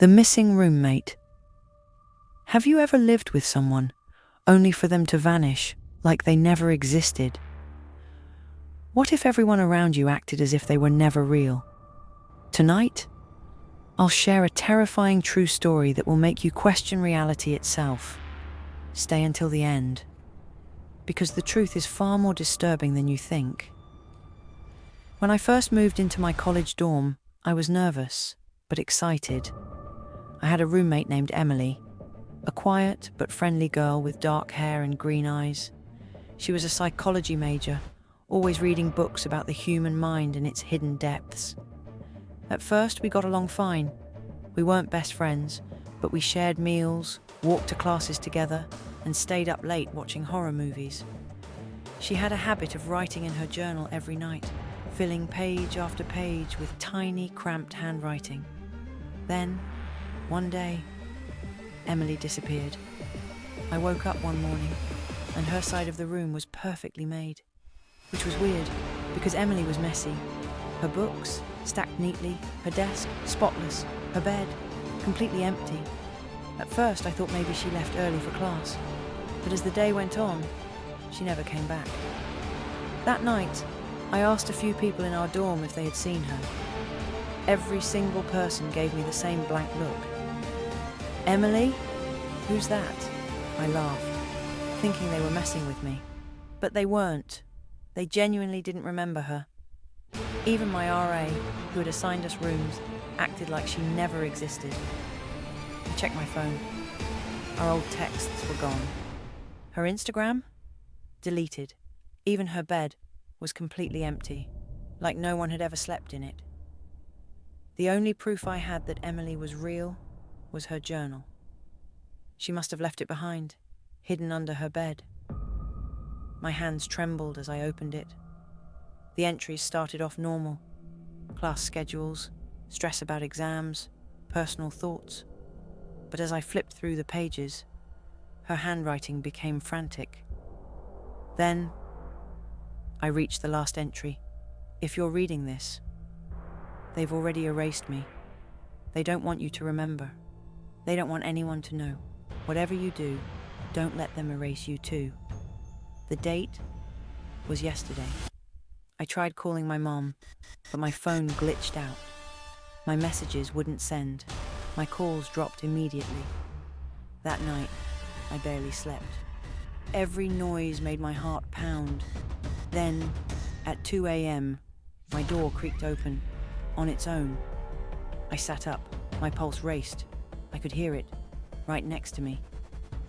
The missing roommate. Have you ever lived with someone, only for them to vanish, like they never existed? What if everyone around you acted as if they were never real? Tonight, I'll share a terrifying true story that will make you question reality itself. Stay until the end, because the truth is far more disturbing than you think. When I first moved into my college dorm, I was nervous, but excited. I had a roommate named Emily, a quiet but friendly girl with dark hair and green eyes. She was a psychology major, always reading books about the human mind and its hidden depths. At first, we got along fine. We weren't best friends, but we shared meals, walked to classes together, and stayed up late watching horror movies. She had a habit of writing in her journal every night, filling page after page with tiny, cramped handwriting. Then, one day, Emily disappeared. I woke up one morning, and her side of the room was perfectly made, which was weird, because Emily was messy. Her books, stacked neatly, her desk, spotless, her bed, completely empty. At first, I thought maybe she left early for class, but as the day went on, she never came back. That night, I asked a few people in our dorm if they had seen her. Every single person gave me the same blank look. Emily? Who's that? I laughed, thinking they were messing with me. But they weren't. They genuinely didn't remember her. Even my RA, who had assigned us rooms, acted like she never existed. I checked my phone. Our old texts were gone. Her Instagram? Deleted. Even her bed was completely empty, like no one had ever slept in it. The only proof I had that Emily was real was her journal. She must have left it behind, hidden under her bed. My hands trembled as I opened it. The entries started off normal. Class schedules, stress about exams, personal thoughts. But as I flipped through the pages, her handwriting became frantic. Then, I reached the last entry. If you're reading this, they've already erased me. They don't want you to remember. They don't want anyone to know. Whatever you do, don't let them erase you too. The date was yesterday. I tried calling my mom, but my phone glitched out. My messages wouldn't send. My calls dropped immediately. That night, I barely slept. Every noise made my heart pound. Then, at 2 a.m., my door creaked open, on its own. I sat up. My pulse raced. I could hear it, right next to me.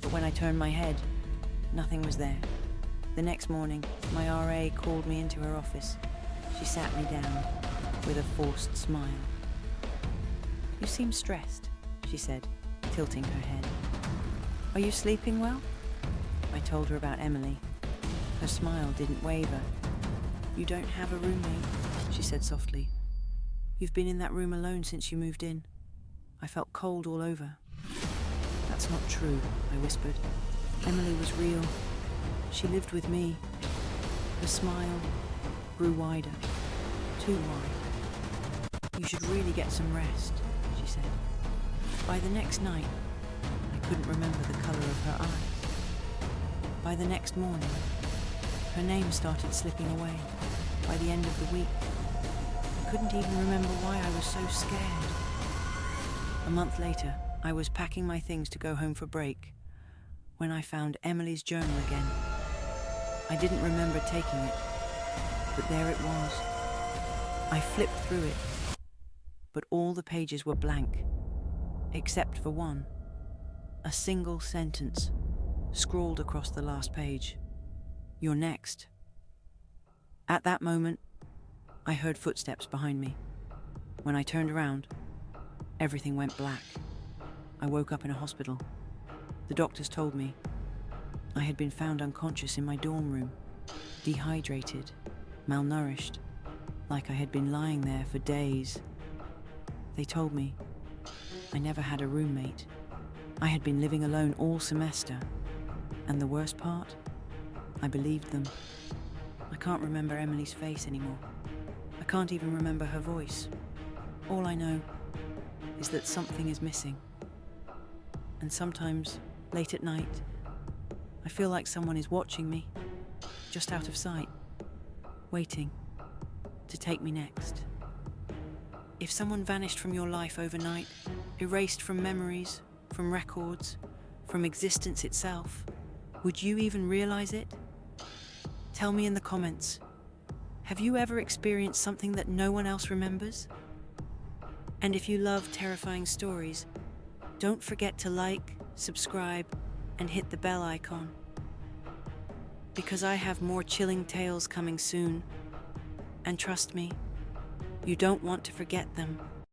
But when I turned my head, nothing was there. The next morning, my RA called me into her office. She sat me down with a forced smile. "You seem stressed," she said, tilting her head. "Are you sleeping well?" I told her about Emily. Her smile didn't waver. "You don't have a roommate," she said softly. "You've been in that room alone since you moved in." I felt cold all over. "That's not true," I whispered. "Emily was real. She lived with me." Her smile grew wider, too wide. "You should really get some rest," she said. By the next night, I couldn't remember the color of her eyes. By the next morning, her name started slipping away. By the end of the week, I couldn't even remember why I was so scared. A month later, I was packing my things to go home for break when I found Emily's journal again. I didn't remember taking it, but there it was. I flipped through it, but all the pages were blank, except for one. A single sentence scrawled across the last page. "You're next." At that moment, I heard footsteps behind me. When I turned around, everything went black. I woke up in a hospital. The doctors told me I had been found unconscious in my dorm room, dehydrated, malnourished, like I had been lying there for days. They told me I never had a roommate. I had been living alone all semester. And the worst part? I believed them. I can't remember Emily's face anymore. I can't even remember her voice. All I know is that something is missing. And sometimes, late at night, I feel like someone is watching me, just out of sight, waiting to take me next. If someone vanished from your life overnight, erased from memories, from records, from existence itself, would you even realize it? Tell me in the comments, have you ever experienced something that no one else remembers? And if you love terrifying stories, don't forget to like, subscribe, and hit the bell icon. Because I have more chilling tales coming soon. And trust me, you don't want to forget them.